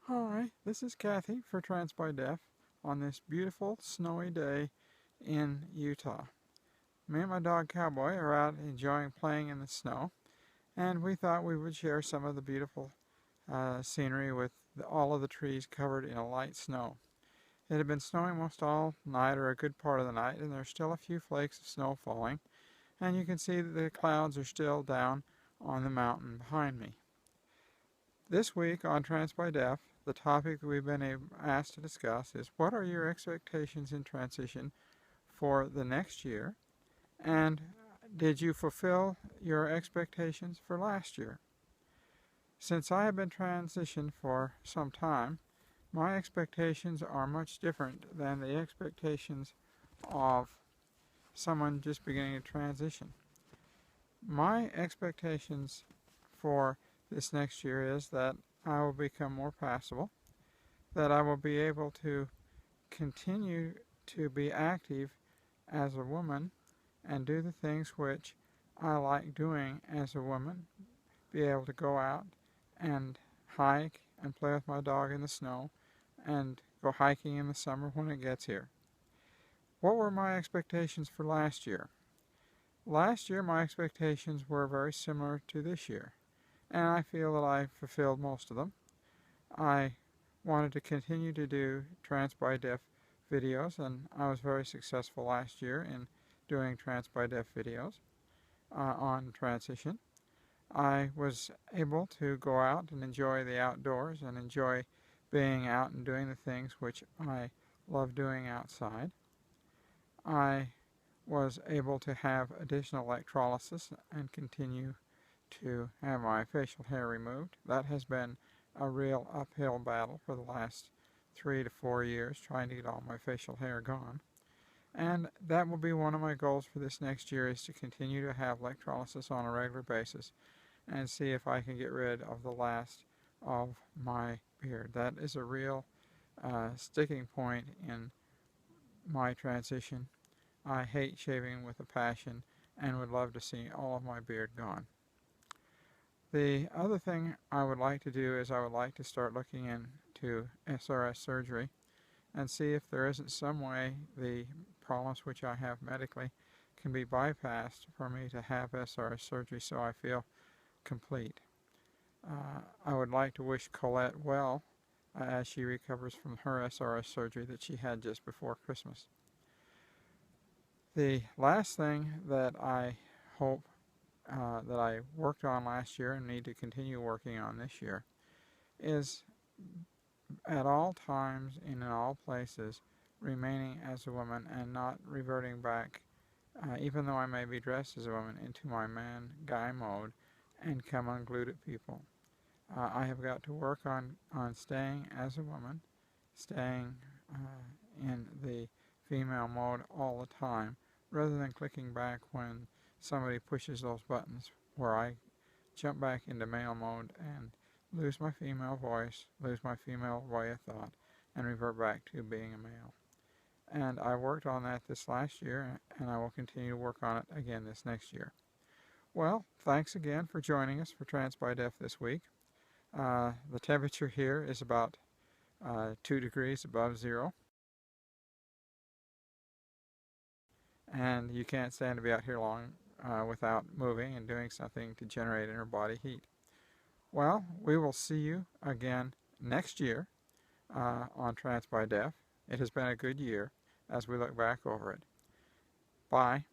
Hi, this is Cathy for Trans by Deaf on this beautiful snowy day in Utah. Me and my dog Cowboy are out enjoying playing in the snow, and we thought we would share some of the beautiful scenery with all of the trees covered in a light snow. It had been snowing most all night or a good part of the night, and there's still a few flakes of snow falling, and you can see that the clouds are still down on the mountain behind me. This week on Trans by Deaf, the topic we've been asked to discuss is what are your expectations in transition for the next year, and did you fulfill your expectations for last year? Since I have been transitioned for some time, my expectations are much different than the expectations of someone just beginning to transition. My expectations for this next year is that I will become more passable, that I will be able to continue to be active as a woman and do the things which I like doing as a woman, be able to go out and hike and play with my dog in the snow and go hiking in the summer when it gets here. What were my expectations for last year? Last year my expectations were very similar to this year, and I feel that I fulfilled most of them. I wanted to continue to do Trans by Deaf videos, and I was very successful last year in doing Trans by Deaf videos on transition. I was able to go out and enjoy the outdoors and enjoy being out and doing the things which I love doing outside. I was able to have additional electrolysis and continue to have my facial hair removed. That has been a real uphill battle for the last 3 to 4 years, trying to get all my facial hair gone. And that will be one of my goals for this next year, is to continue to have electrolysis on a regular basis and see if I can get rid of the last of my beard. That is a real sticking point in my transition. I hate shaving with a passion and would love to see all of my beard gone. The other thing I would like to do is I would like to start looking into SRS surgery and see if there isn't some way the problems which I have medically can be bypassed for me to have SRS surgery so I feel complete. I would like to wish Colette well as she recovers from her SRS surgery that she had just before Christmas. The last thing that I hope that I worked on last year and need to continue working on this year is at all times and in all places remaining as a woman and not reverting back, even though I may be dressed as a woman, into my man guy mode and come unglued at people. I have got to work on staying as a woman, staying in the female mode all the time, rather than clicking back when somebody pushes those buttons, where I jump back into male mode and lose my female voice, lose my female way of thought, and revert back to being a male. And I worked on that this last year, and I will continue to work on it again this next year. Well, thanks again for joining us for Trans by Deaf this week. The temperature here is about 2 degrees above zero, and you can't stand to be out here long without moving and doing something to generate inner body heat. Well, we will see you again next year on Trans by Deaf. It has been a good year as we look back over it. Bye.